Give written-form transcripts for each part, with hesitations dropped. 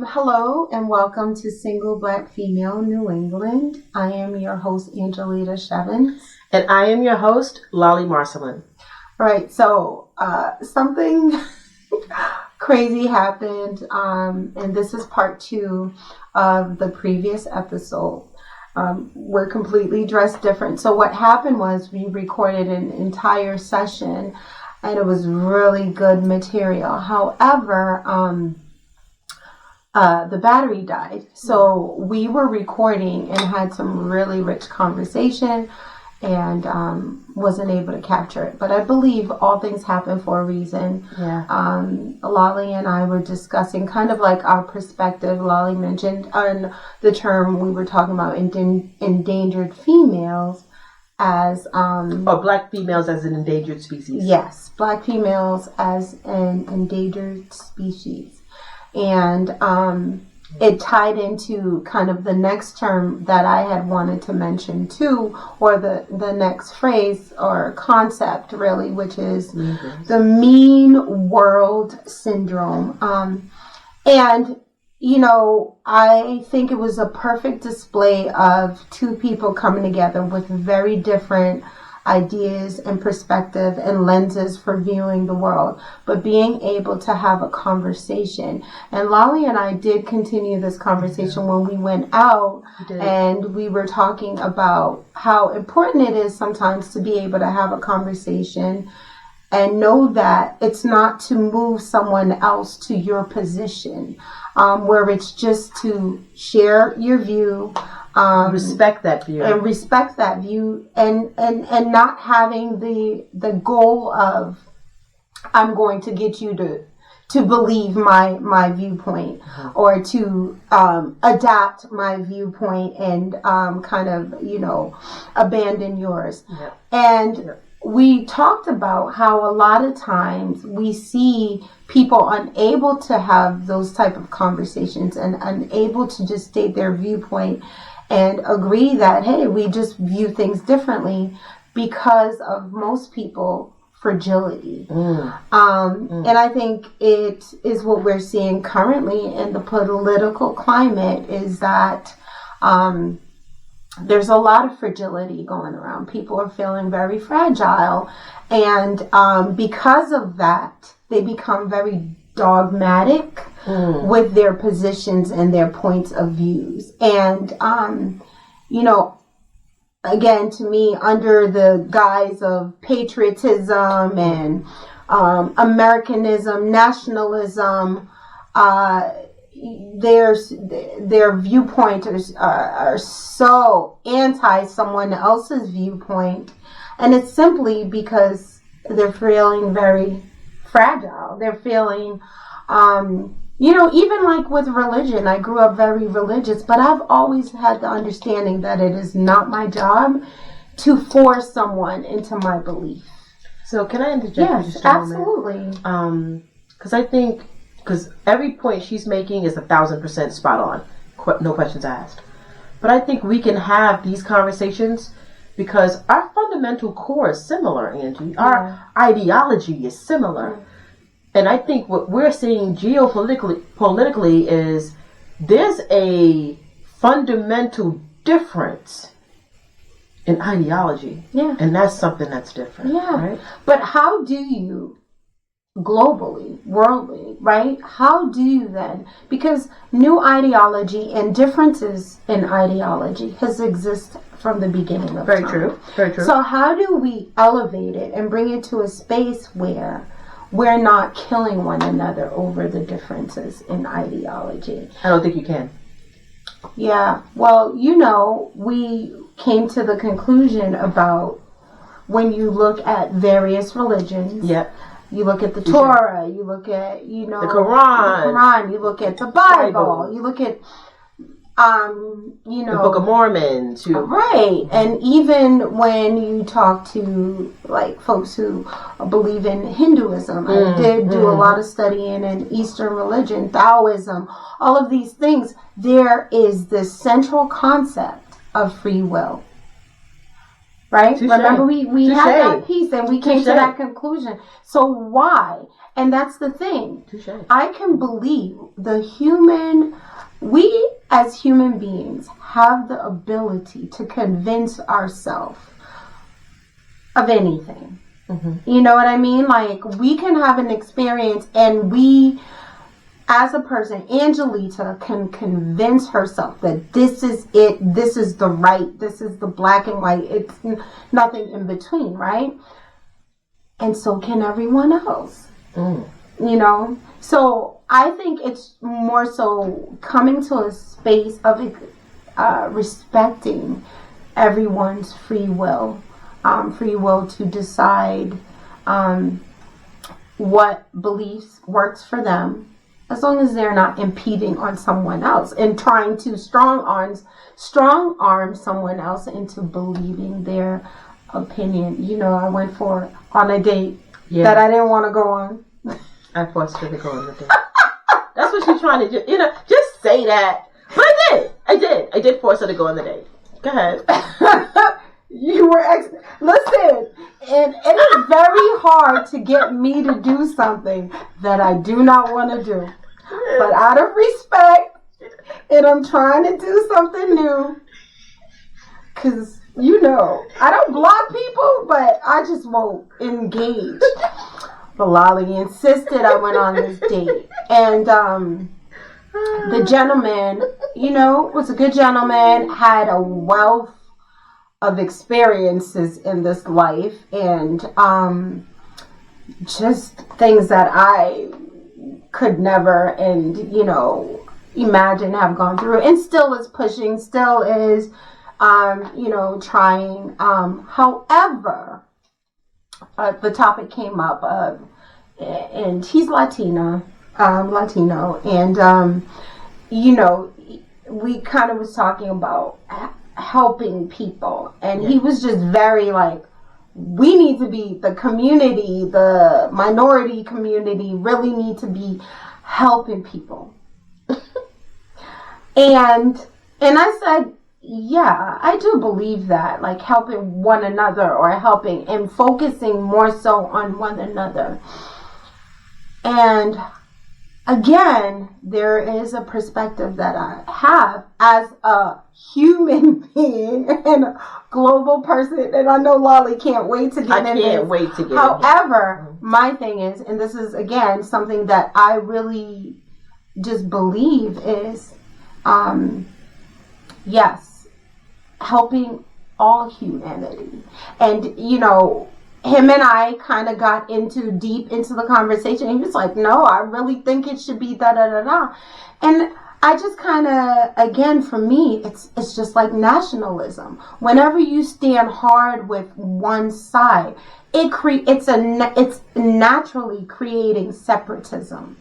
Hello and welcome to Single Black Female New England. I am your host, Angelita Shevins. And I am your host, Lolly Marcelin. All right, so something crazy happened, and this is part 2 of the previous episode. We're completely dressed different. So what happened was we recorded an entire session, and it was really good material. However, the battery died. So we were recording and had some really rich conversation and wasn't able to capture it. But I believe all things happen for a reason. Yeah. Lolly and I were discussing kind of like our perspective. Lolly mentioned on the term we were talking about endangered females as... or black females as an endangered species. Yes, black females as an endangered species. And it tied into kind of the next term that I had wanted to mention too, or the next phrase or concept really, which is the mean world syndrome. And, you know, I think it was a perfect display of two people coming together with very different ideas and perspective and lenses for viewing the world, but being able to have a conversation. And Lolly and I did continue this conversation when we went out, and we were talking about how important it is sometimes to be able to have a conversation and know that it's not to move someone else to your position, where it's just to share your view, respect that view, and not having the goal of I'm going to get you to believe my viewpoint, or to adapt my viewpoint and kind of, you know, abandon yours. We talked about how a lot of times we see people unable to have those type of conversations and unable to just state their viewpoint and agree that, hey, we just view things differently because of most people fragility. And I think it is what we're seeing currently in the political climate is that there's a lot of fragility going around. People are feeling very fragile. And because of that, they become very dogmatic with their positions and their points of views. And, you know, again, to me, under the guise of patriotism and Americanism, nationalism, their viewpoints are so anti someone else's viewpoint, and it's simply because they're feeling very fragile. They're feeling, you know, even like with religion, I grew up very religious, but I've always had the understanding that it is not my job to force someone into my belief. So can I interject? Yes, absolutely. Because I think, because every point she's making is 1,000% spot on, no questions asked. But I think we can have these conversations because our fundamental core is similar, Angie. Our ideology is similar. And I think what we're seeing geopolitically is there's a fundamental difference in ideology. Yeah. And that's something that's different. Yeah. Right? But how do you, globally, worldly, right? How do you then, because new ideology and differences in ideology has existed from the beginning of time. Very true. Very true. So how do we elevate it and bring it to a space where we're not killing one another over the differences in ideology? I don't think you can. Yeah. Well, you know, we came to the conclusion about when you look at various religions. Yep. You look at the Torah, you look at, you know, the Quran, you look at the Bible, you look at, you know, the Book of Mormon, too. Right. And even when you talk to like folks who believe in Hinduism, I did do a lot of studying in Eastern religion, Taoism, all of these things, there is this central concept of free will. right? Touché. Remember we had Touché. that piece and we came to Touché. that conclusion. So why? And that's the thing. Touché. I can believe we as human beings have the ability to convince ourselves of anything. Mm-hmm. You know what I mean? Like, we can have an experience and we, as a person, Angelita can convince herself that this is it, this is the right, this is the black and white, it's nothing in between, right? And so can everyone else. You know? So I think it's more so coming to a space of respecting everyone's free will to decide what beliefs works for them, as long as they're not impeding on someone else and trying to strong arm someone else into believing their opinion. You know, I went on a date that I didn't want to go on. I forced her to go on the date. That's what she's trying to do. You know, just say that. But I did force her to go on the date. Go ahead. You were listen, and it is very hard to get me to do something that I do not want to do. But out of respect, and I'm trying to do something new, because, you know, I don't block people, but I just won't engage. But Lolly insisted I went on this date. And the gentleman, you know, was a good gentleman, had a wealth of experiences in this life, and just things that I could never imagine have gone through, and still is pushing, still is trying. However, the topic came up and he's Latino, and we kind of was talking about helping people, and he was just very like, we need to be, the community, the minority community really need to be helping people. and I said, yeah, I do believe that, like helping one another, or helping and focusing more so on one another. And again, there is a perspective that I have as a human being and a global person, and I know Lolly can't wait to get in. I can't wait to get However, my thing is, and this is again something that I really just believe is, yes, helping all humanity. And him and I kind of got deep into the conversation. He was like, no, I really think it should be da-da-da-da. And I just kind of, again, for me, it's just like nationalism. Whenever you stand hard with one side, it's naturally creating separatism.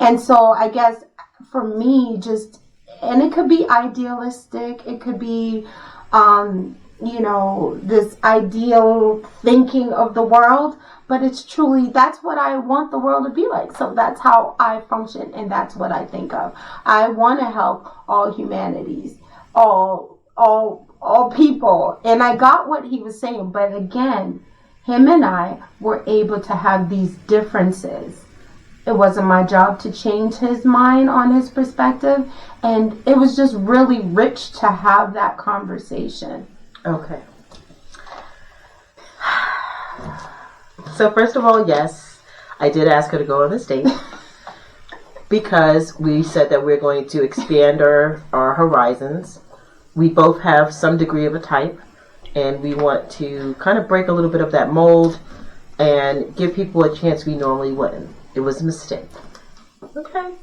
And so I guess for me, and it could be idealistic, it could be, this ideal thinking of the world, but it's truly, that's what I want the world to be like. So that's how I function, and that's what I think of. I want to help all humanities, all people. And I got what he was saying, but again, him and I were able to have these differences. It wasn't my job to change his mind on his perspective, and it was just really rich to have that conversation. Okay. So first of all, yes, I did ask her to go on this date because we said that we're going to expand our horizons. We both have some degree of a type, and we want to kind of break a little bit of that mold and give people a chance we normally wouldn't. It was a mistake. Okay.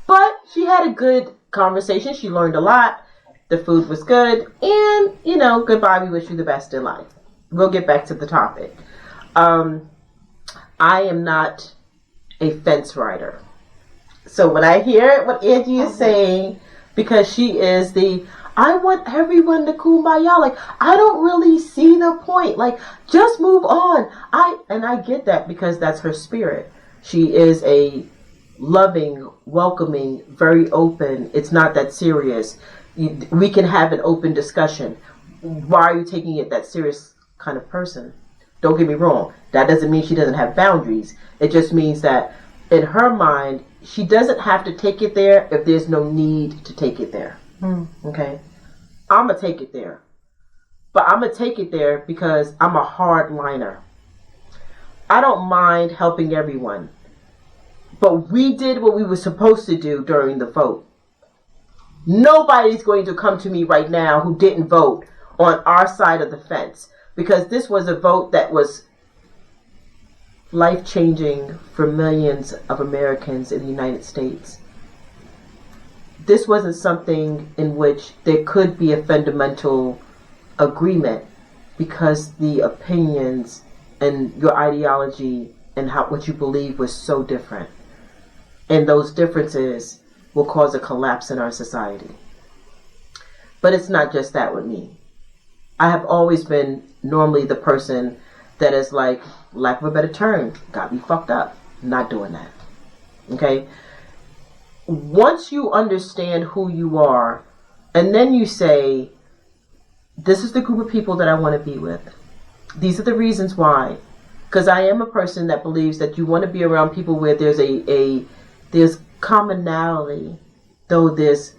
But she had a good conversation. She learned a lot. The food was good. And, goodbye. We wish you the best in life. We'll get back to the topic. I am not a fence rider. So when I hear what Angie is saying, because she is I want everyone to kumbaya. Like, I don't really see the point. Like, just move on. I get that because that's her spirit. She is a loving, welcoming, very open. It's not that serious. We can have an open discussion. Why are you taking it that serious? kind of person. Don't get me wrong. That doesn't mean she doesn't have boundaries. It just means that in her mind, she doesn't have to take it there if there's no need to take it there. Okay? I'm going to take it there. But I'm going to take it there because I'm a hardliner. I don't mind helping everyone. But we did what we were supposed to do during the vote. Nobody's going to come to me right now who didn't vote on our side of the fence. Because this was a vote that was life-changing for millions of Americans in the United States. This wasn't something in which there could be a fundamental agreement because the opinions and your ideology and what you believe was so different. And those differences will cause a collapse in our society. But it's not just that with me. I have always been normally the person that is like, lack of a better term, got me fucked up. Not doing that. Okay? Once you understand who you are, and then you say, this is the group of people that I want to be with. These are the reasons why. Because I am a person that believes that you want to be around people where there's there's commonality, though there's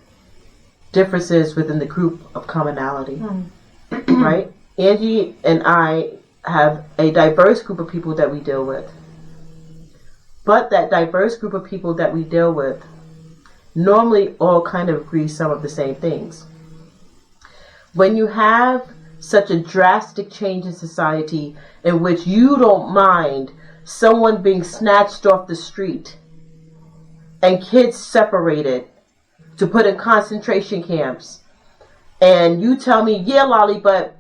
differences within the group of commonality. Right? Angie and I have a diverse group of people that we deal with. But that diverse group of people that we deal with normally all kind of agree some of the same things. When you have such a drastic change in society in which you don't mind someone being snatched off the street and kids separated to put in concentration camps, and you tell me, yeah, Lolly, but,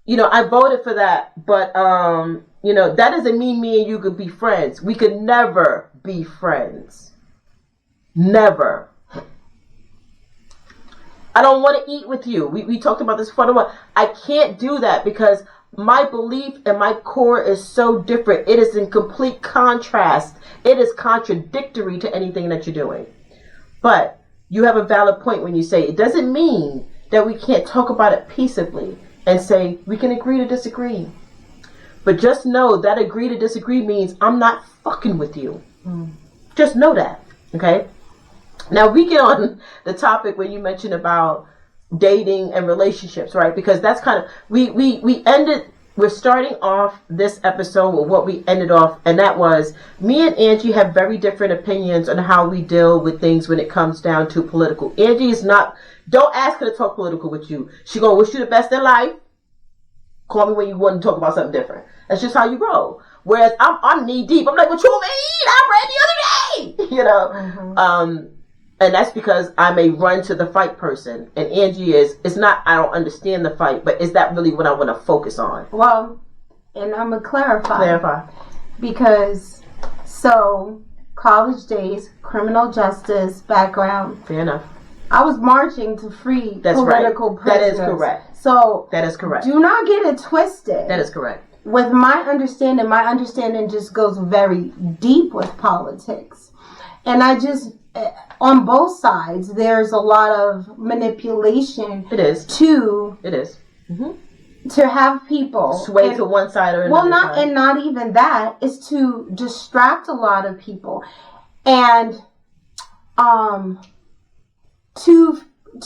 I voted for that, but, that doesn't mean me and you could be friends. We could never be friends. Never. I don't want to eat with you. We talked about this for a while. I can't do that because my belief and my core is so different. It is in complete contrast. It is contradictory to anything that you're doing. But you have a valid point when you say it doesn't mean that we can't talk about it peaceably and say we can agree to disagree. But just know that agree to disagree means I'm not fucking with you. Just know that. Okay? Now we get on the topic where you mentioned about dating and relationships, right? Because that's kind of, we're starting off this episode with what we ended off, and that was me and Angie have very different opinions on how we deal with things when it comes down to political. Angie is not, don't ask her to talk political with you. She gonna wish you the best in life. Call me when you want to talk about something different. That's just how you roll. Whereas I'm knee deep. I'm like, what you mean? I read the other day. And that's because I'm a run to the fight person. And Angie it's not, I don't understand the fight, but is that really what I want to focus on? Well, and I'm going to clarify. Because, college days, criminal justice background. Fair enough. I was marching to free political prisoners. That is correct. So, that is correct. Do not get it twisted. That is correct. With my understanding just goes very deep with politics. And I just, on both sides, there's a lot of manipulation. It is. It is. To have people sway to one side or another. Well, and not even that. It's to distract a lot of people. And,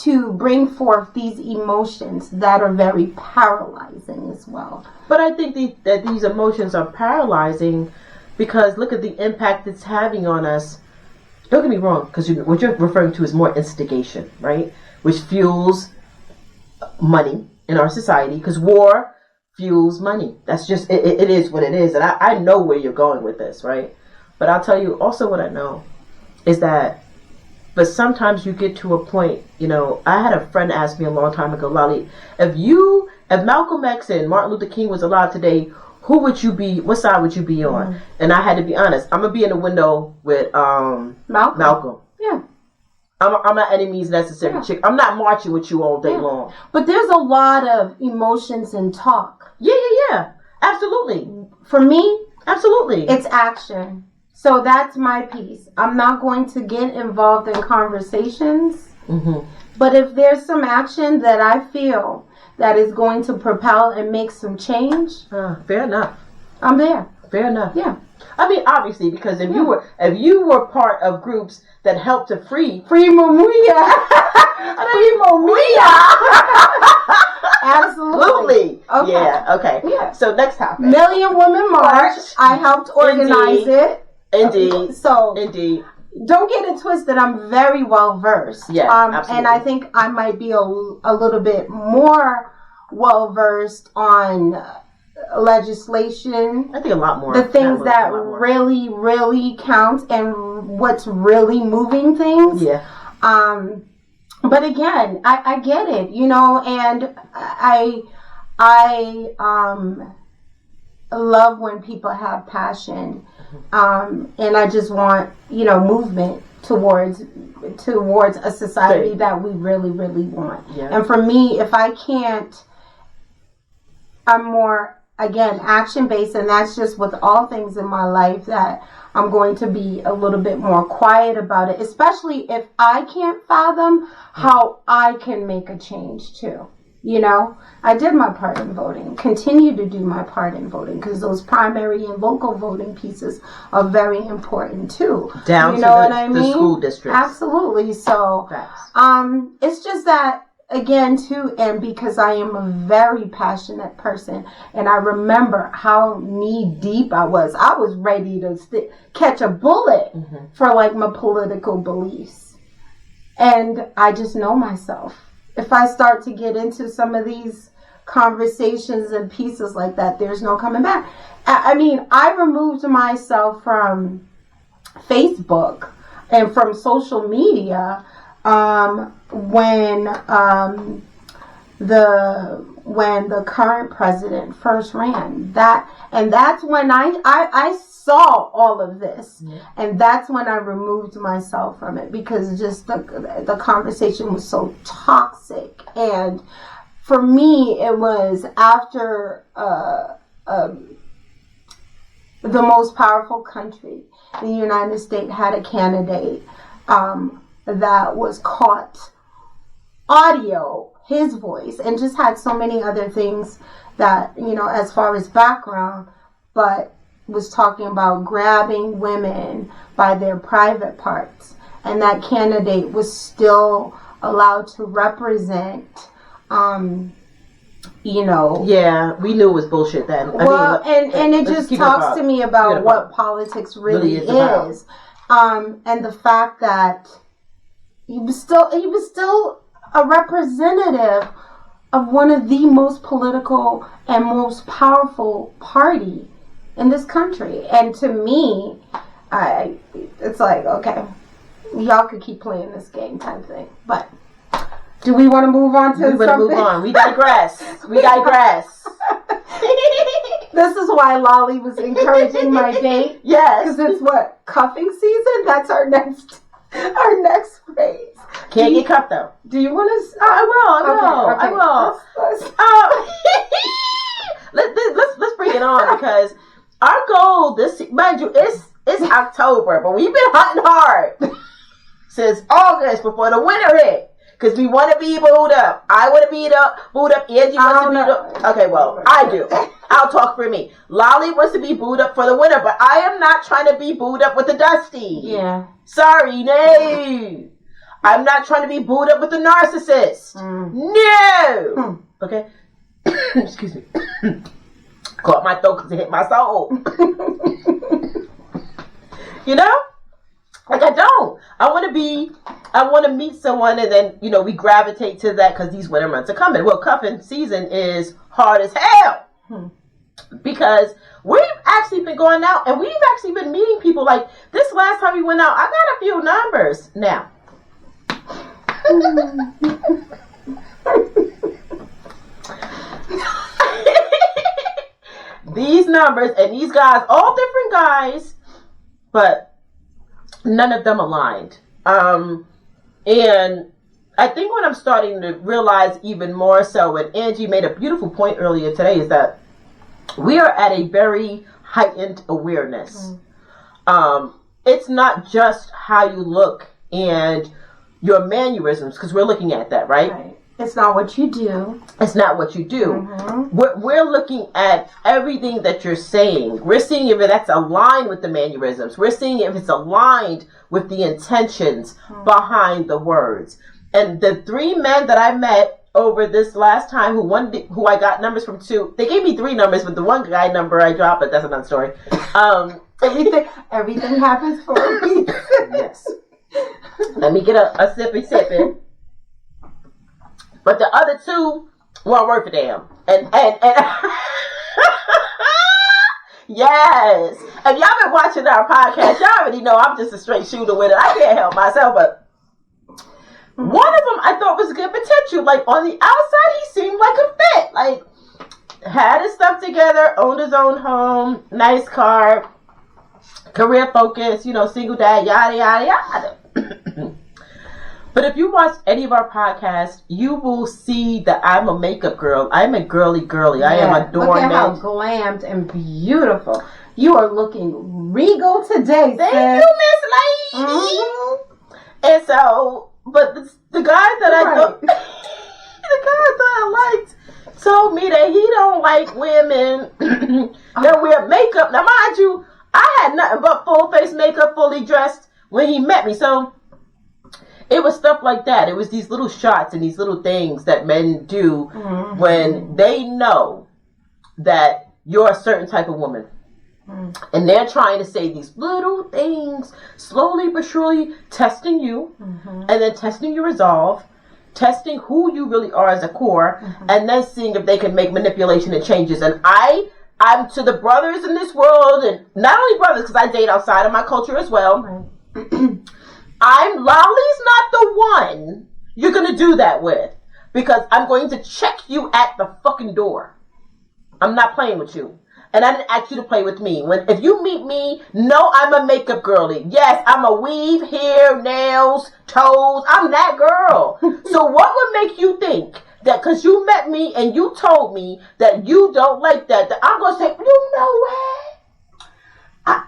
to bring forth these emotions that are very paralyzing as well. But I think that these emotions are paralyzing because look at the impact it's having on us. Don't get me wrong, because what you're referring to is more instigation, right? Which fuels money in our society, because war fuels money. That's just, it is what it is. And I know where you're going with this, right? But I'll tell you also what I know is that, but sometimes you get to a point, I had a friend ask me a long time ago, Lolly, if Malcolm X and Martin Luther King was alive today, what side would you be on? And I had to be honest. I'm going to be in the window with Malcolm. Yeah. I'm not enemies necessary chick. I'm not marching with you all day long. But there's a lot of emotions in talk. Yeah. Absolutely. For me, absolutely. It's action. So that's my piece. I'm not going to get involved in conversations. But if there's some action that I feel that is going to propel and make some change, fair enough. I'm there. Fair enough. Yeah. I mean, obviously, because if you were part of groups that helped to free Maria. Free Maria. Absolutely. Okay. Yeah. Okay. Yeah. So next topic. Million Women March. I helped organize it. Indeed. So indeed. Don't get it twisted. I'm very well versed. Yeah. Absolutely. And I think I might be a little bit more well versed on legislation. I think a lot more. The things that really, really count and what's really moving things. Yeah. But again, I get it, you know, and I love when people have passion. And I just want, you know, movement towards a society that we really, really want. Yeah. And for me, if I can't, I'm more, again, action-based, and that's just with all things in my life that I'm going to be a little bit more quiet about it, especially if I can't fathom how I can make a change too. You know, I did my part in voting, continue to do my part in voting, because those primary and local voting pieces are very important too. Down you to know what I mean? The school districts. Absolutely. So, it's just that, again, too, and because I am a very passionate person, and I remember how knee deep I was ready to catch a bullet for like my political beliefs. And I just know myself. If I start to get into some of these conversations and pieces like that, there's no coming back. I mean, I removed myself from Facebook and from social media when the current president first ran. That's when I saw all of this, and that's when I removed myself from it, because just the conversation was so toxic. And for me, it was after the most powerful country, the United States, had a candidate that was caught audio, his voice, and just had so many other things that, you know, as far as background, but was talking about grabbing women by their private parts. And that candidate was still allowed to represent, you know. Yeah, we knew it was bullshit then. Well, and it just talks to me about what politics really is. And the fact that he was still a representative of one of the most political and most powerful party in this country. And to me, it's like, okay, y'all could keep playing this game type thing. But do we want to move on to something? We want to move on. We digress. We digress. This is why Lolly was encouraging my date. Yes. Because it's what? Cuffing season? That's our next phrase. Can't get cuffed though. Do you want to? I will. Let's bring it on, because our goal this, mind you, it's October, but we've been hunting hard since August before the winter hit, because we want to be booed up. I want to be booed up. Angie wants to be booed up. Okay, well, I do. I'll talk for me. Lolly wants to be booed up for the winter, but I am not trying to be booed up with the Dusty. Yeah. Sorry, no. I'm not trying to be booed up with the narcissist. No. Okay. Excuse me. Caught my throat because it hit my soul. You know? Like, I don't. I want to meet someone, and then, you know, we gravitate to that because these winter months are coming. Well, cuffing season is hard as hell. Because we've actually been going out, and we've actually been meeting people. Like, this last time we went out, I got a few numbers. Now, these numbers and these guys, all different guys, but none of them aligned. And I think what I'm starting to realize even more so, and Angie made a beautiful point earlier today, is that we are at a very heightened awareness. It's not just how you look and your mannerisms, because we're looking at that, right? It's not what you do. It's not what you do. Mm-hmm. We're looking at everything that you're saying. We're seeing if that's aligned with the mannerisms. We're seeing if it's aligned with the intentions behind the words. And the 3 men that I met over this last time, who I got numbers from 2, they gave me 3 numbers, but the one guy number I dropped, but that's another story. Everything happens for a reason. Yes. Let me get a sippy. But the other 2 weren't worth a damn. And yes. If y'all been watching our podcast, y'all already know I'm just a straight shooter with it. I can't help myself, but one of them I thought was good potential. Like, on the outside, he seemed like a fit. Like, had his stuff together, owned his own home, nice car, career focus, single dad, yada, yada, yada. But if you watch any of our podcasts, you will see that I'm a makeup girl. I'm a girly. I am adornment. Look at how glammed and beautiful. You are looking regal today, Thank you, Miss Lady. Mm-hmm. And so, but the guy that I thought, the guy I liked told me that he don't like women that wear makeup. Now, mind you, I had nothing but full face makeup, fully dressed when he met me. So it was stuff like that. It was these little shots and these little things that men do when they know that you're a certain type of woman. And they're trying to say these little things, slowly but surely testing you, and then testing your resolve, testing who you really are as a core, and then seeing if they can make manipulation and changes. And I'm to the brothers in this world, and not only brothers, because I date outside of my culture as well. Lolly's not the one you're going to do that with, because I'm going to check you at the fucking door. I'm not playing with you. And I didn't ask you to play with me. If you meet me, no, I'm a makeup girly. Yes, I'm a weave, hair, nails, toes. I'm that girl. So what would make you think that because you met me and you told me that you don't like that I'm going to say, you know what?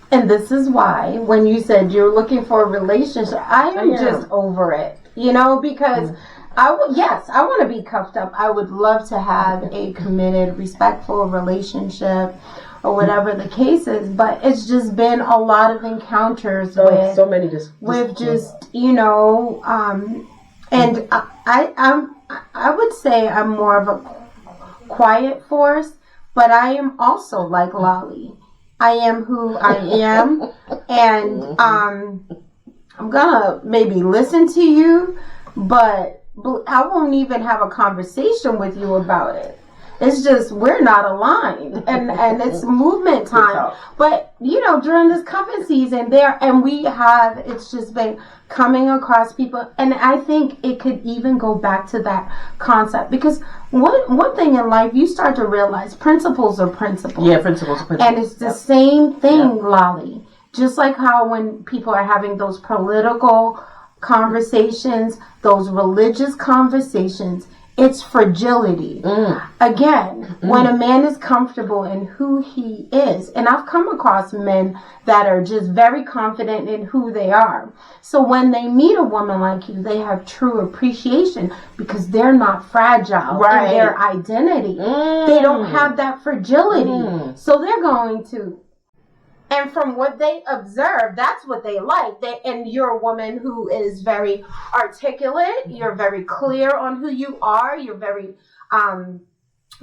And this is why, when you said you're looking for a relationship, I am just over it. Because I want to be cuffed up. I would love to have a committed, respectful relationship or whatever the case is. But it's just been a lot of encounters with so many and I would say I'm more of a quiet force, but I am also like Lolly. I am who I am, and I'm gonna maybe listen to you, but I won't even have a conversation with you about it. It's just we're not aligned, and it's movement time. But during this cuffing season, it's just been coming across people, and I think it could even go back to that concept, because one thing in life you start to realize, principles are principles. Yeah, principles are principles. And it's the same thing, Lolly. Just like how when people are having those political conversations, those religious conversations, it's fragility. Again, when a man is comfortable in who he is, and I've come across men that are just very confident in who they are. So when they meet a woman like you, they have true appreciation because they're not fragile in their identity. They don't have that fragility. So they're going to... And from what they observe, that's what they like. And you're a woman who is very articulate. You're very clear on who you are. You're very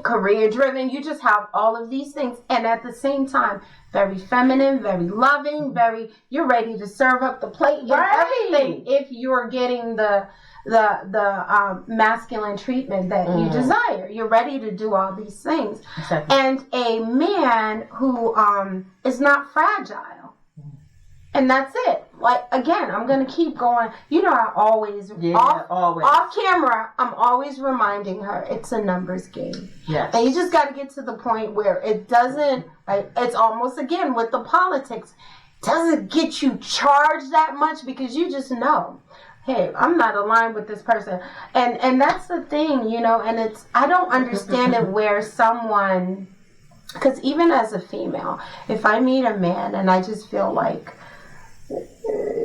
career driven. You just have all of these things. And at the same time, very feminine, very loving, you're ready to serve up the plate and everything if you're getting the masculine treatment that you desire. You're ready to do all these things. Exactly. And a man who is not fragile. And that's it. Like, again, I'm going to keep going. I always, off camera, I'm always reminding her it's a numbers game. Yes. And you just got to get to the point where it doesn't, it's almost, again, with the politics, doesn't get you charged that much, because you just know, hey, I'm not aligned with this person. And that's the thing, and I don't understand it where someone, because even as a female, if I meet a man and I just feel like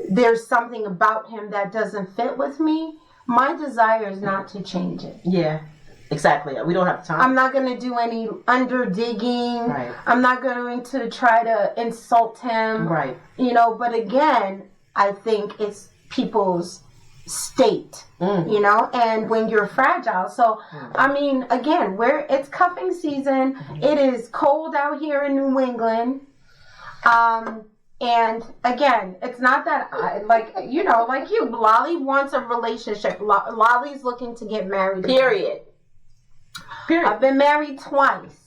there's something about him that doesn't fit with me, my desire is not to change it. Yeah, exactly. We don't have time. I'm not going to do any underdigging. Right. I'm not going to try to insult him. Right. But again, I think it's people's state, and when you're fragile. So, I mean, again, it's cuffing season. It is cold out here in New England. And again, it's not that like you, Lolly wants a relationship. Lolly's looking to get married. Period. I've been married twice.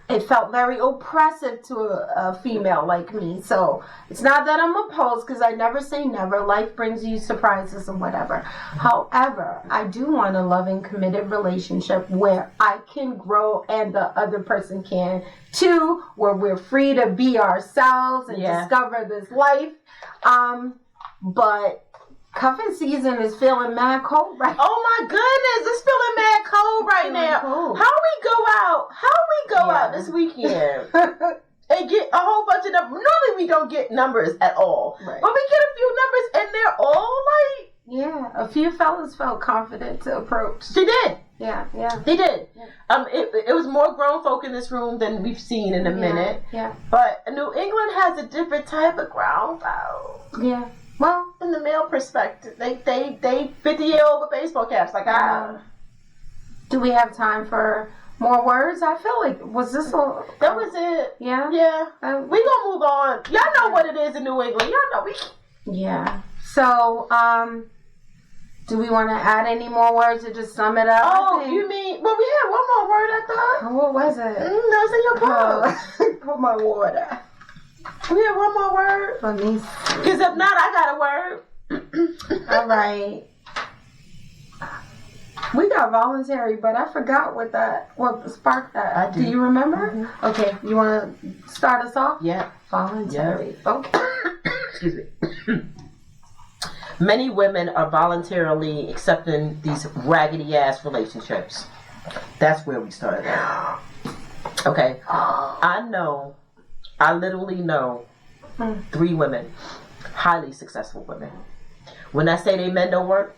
It felt very oppressive to a female like me. So it's not that I'm opposed, because I never say never. Life brings you surprises and whatever. However, I do want a loving, committed relationship where I can grow and the other person can too, where we're free to be ourselves and discover this life. But cuffing season is feeling mad cold right now. Oh my goodness, it's feeling mad cold right now. Cold. How we go out this weekend and get a whole bunch of numbers? Normally we don't get numbers at all. Right. But we get a few numbers and they're all like... Yeah, a few fellas felt confident to approach. They did. Yeah. They did. Yeah. It was more grown folk in this room than we've seen in a minute. Yeah. But New England has a different type of grown folk. Yeah. Well, in the male perspective, they 50-year-old with baseball caps. Like, do we have time for more words? I feel like, that was it. Yeah? Yeah. We gonna move on. Y'all know what it is in New England. Y'all know Yeah. So, do we want to add any more words to just sum it up? Oh, you mean, well, we had one more word, I thought. What was it? That's in your book. Put my water. We have one more word. Let me see. Because if not, I got a word. All right. We got voluntary, but I forgot what sparked that. I do. Do you remember? Mm-hmm. Okay. You want to start us off? Yeah. Voluntary. Yeah. Okay. Excuse me. Many women are voluntarily accepting these raggedy ass relationships. That's where we started at. Okay. I literally know 3 women, highly successful women. When I say they men don't work,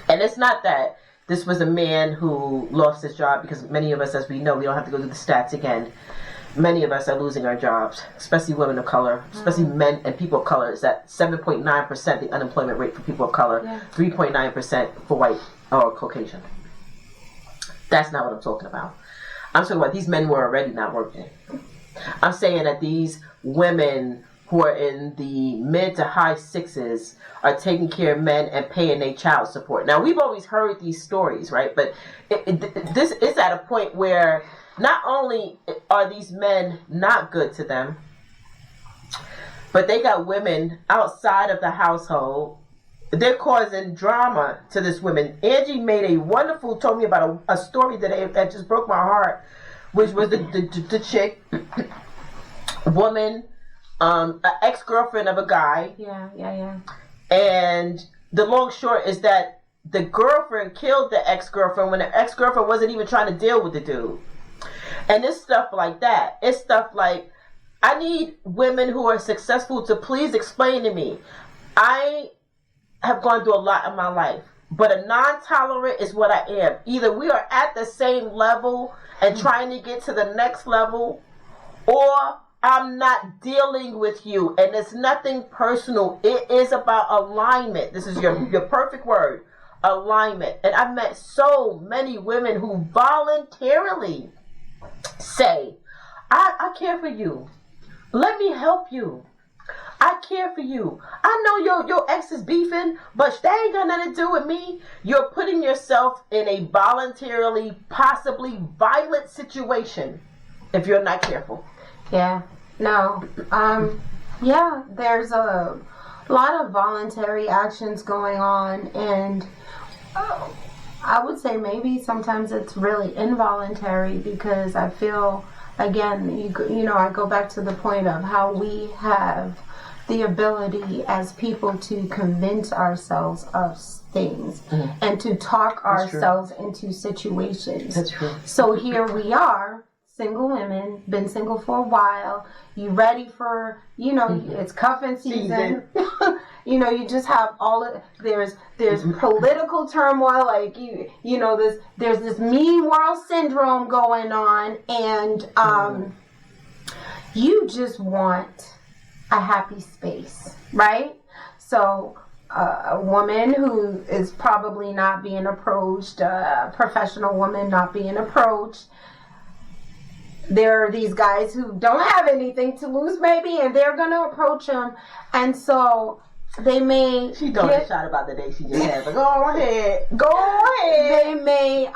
and it's not that this was a man who lost his job, because many of us, as we know, we don't have to go through the stats again. Many of us are losing our jobs, especially women of color, especially men and people of color. It's at 7.9% the unemployment rate for people of color, 3.9% for white or Caucasian. That's not what I'm talking about. I'm talking about these men were already not working. I'm saying that these women who are in the mid to high 6s are taking care of men and paying their child support. Now, we've always heard these stories, right? But this is at a point where not only are these men not good to them, but they got women outside of the household. They're causing drama to this women. Angie told me about a story today that just broke my heart, which was the chick, woman, an ex-girlfriend of a guy. Yeah. And the long short is that the girlfriend killed the ex-girlfriend when the ex-girlfriend wasn't even trying to deal with the dude. And it's stuff like that. It's stuff like, I need women who are successful to please explain to me. I have gone through a lot in my life, but a non-tolerant is what I am. Either we are at the same level and trying to get to the next level, or I'm not dealing with you. And it's nothing personal. It is about alignment. This is your perfect word, alignment. And I've met so many women who voluntarily say, I care for you. Let me help you. I care for you. I know your ex is beefing, but that ain't got nothing to do with me. You're putting yourself in a voluntarily, possibly violent situation if you're not careful. Yeah. No. There's a lot of voluntary actions going on, and I would say maybe sometimes it's really involuntary, because I feel, again, I go back to the point of how we have the ability as people to convince ourselves of things and to talk ourselves into situations. That's true. So here we are, single women, been single for a while, you ready for, it's cuffing season. You just have all of, there's political turmoil, like there's this mean world syndrome going on, and you just want a happy space, right? So a woman who is probably not being approached, a professional woman not being approached, there are these guys who don't have anything to lose, maybe, and they're going to approach them, and so they may... She throwing a shot about the day she just had, but go ahead. They may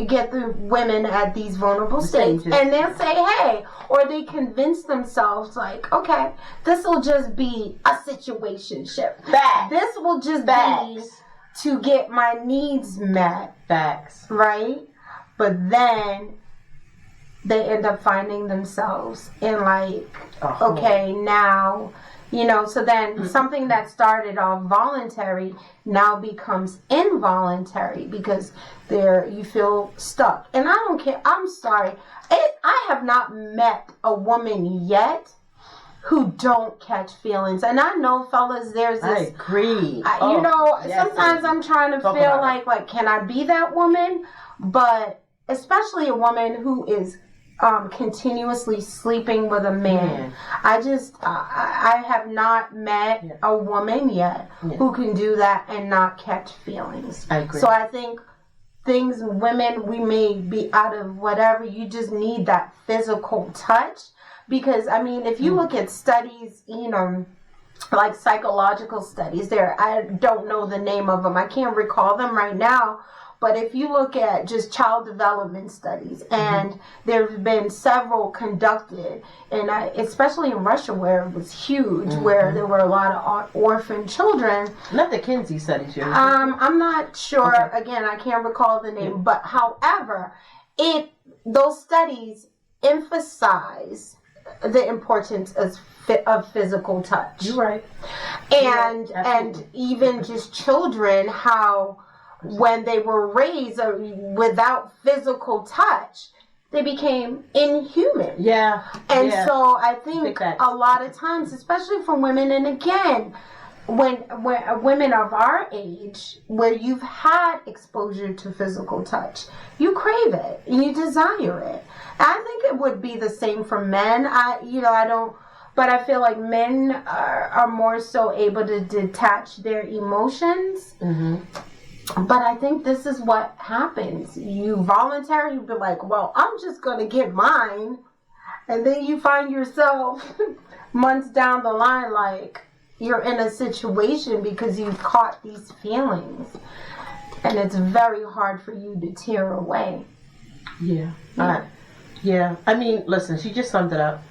get the women at these vulnerable states, and they'll say, hey, or they convince themselves, like, okay, this will just be a situationship. Facts. This will just be to get my needs met. Facts. Right? But then they end up finding themselves in, like, okay, now... so then something that started off voluntary now becomes involuntary because you feel stuck. And I don't care. I'm sorry. I have not met a woman yet who don't catch feelings. And I know, fellas, there's this... I agree. Sometimes I'm trying to feel like, can I be that woman? But especially a woman who is... continuously sleeping with a man. I have not met a woman yet who can do that and not catch feelings. I agree. So I think women, we may be out of whatever, you just need that physical touch. Because, I mean, if you look at studies, like psychological studies, I don't know the name of them. I can't recall them right now. But if you look at just child development studies, and there have been several conducted, and especially in Russia where it was huge, where there were a lot of orphan children. Not the Kinsey studies, I'm not sure. Okay. Again, I can't recall the name. But however, those studies emphasize the importance of physical touch. You're right. And even just children, how... when they were raised without physical touch, they became inhuman. So I think a lot of times, especially for women, and again, when women of our age, where you've had exposure to physical touch, you crave it and you desire it. And I think it would be the same for men. I don't, but I feel like men are more so able to detach their emotions. But I think this is what happens. You voluntarily be like, well, I'm just going to get mine. And then you find yourself months down the line, like you're in a situation because you've caught these feelings. And it's very hard for you to tear away. I mean, listen, she just summed it up.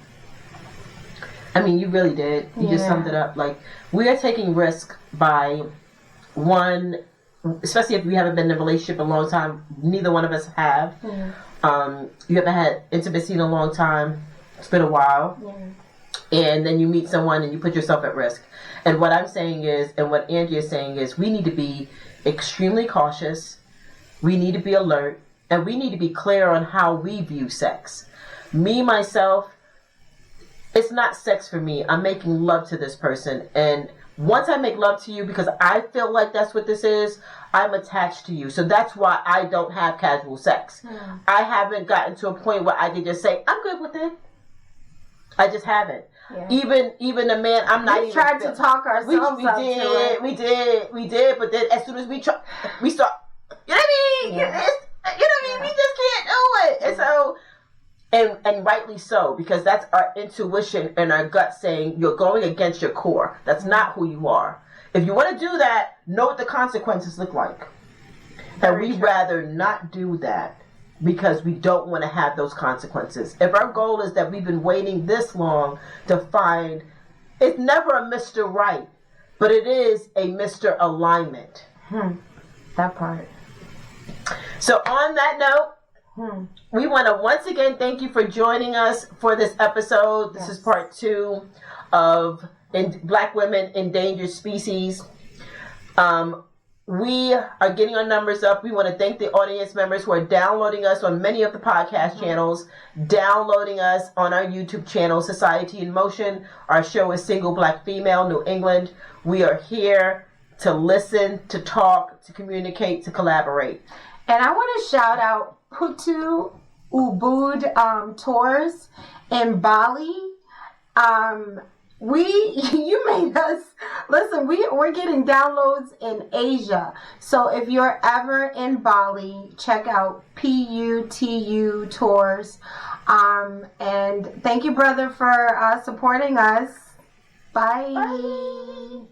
I mean, you really did. You just summed it up. Like, we are taking risk by one... especially if we haven't been in a relationship a long time. Neither one of us have. You haven't had intimacy in a long time. It's been a while. And then you meet someone and you put yourself at risk. And what I'm saying is, and what Angie is saying is, we need to be extremely cautious. We need to be alert. And we need to be clear on how we view sex. Me, myself, it's not sex for me. I'm making love to this person. And once I make love to you, because I feel like that's what this is, I'm attached to you. So that's why I don't have casual sex. I haven't gotten to a point where I can just say, I'm good with it. I just haven't. Even a man, I'm not even... tried to talk ourselves up to it. We did. But then as soon as we start... You know what I mean? You know what I mean? We just can't do it. And so... And rightly so, because that's our intuition and our gut saying you're going against your core. That's not who you are. If you want to do that, know what the consequences look like. And we'd rather not do that because we don't want to have those consequences. If our goal is that we've been waiting this long to find, it's never a Mr. Right, but it is a Mr. Alignment. That part. So on that note, we want to once again thank you for joining us for this episode. This is part 2 of Black Women, Endangered Species. we are getting our numbers up. We want to thank the audience members who are downloading us on many of the podcast channels, downloading us on our YouTube channel, Society in Motion. Our show is Single Black Female, New England. We are here to listen, to talk, to communicate, to collaborate. And I want to shout out Putu Ubud Tours in Bali. You made us listen. We're getting downloads in Asia. So if you're ever in Bali, check out PUTU Tours. And thank you, brother, for supporting us. Bye.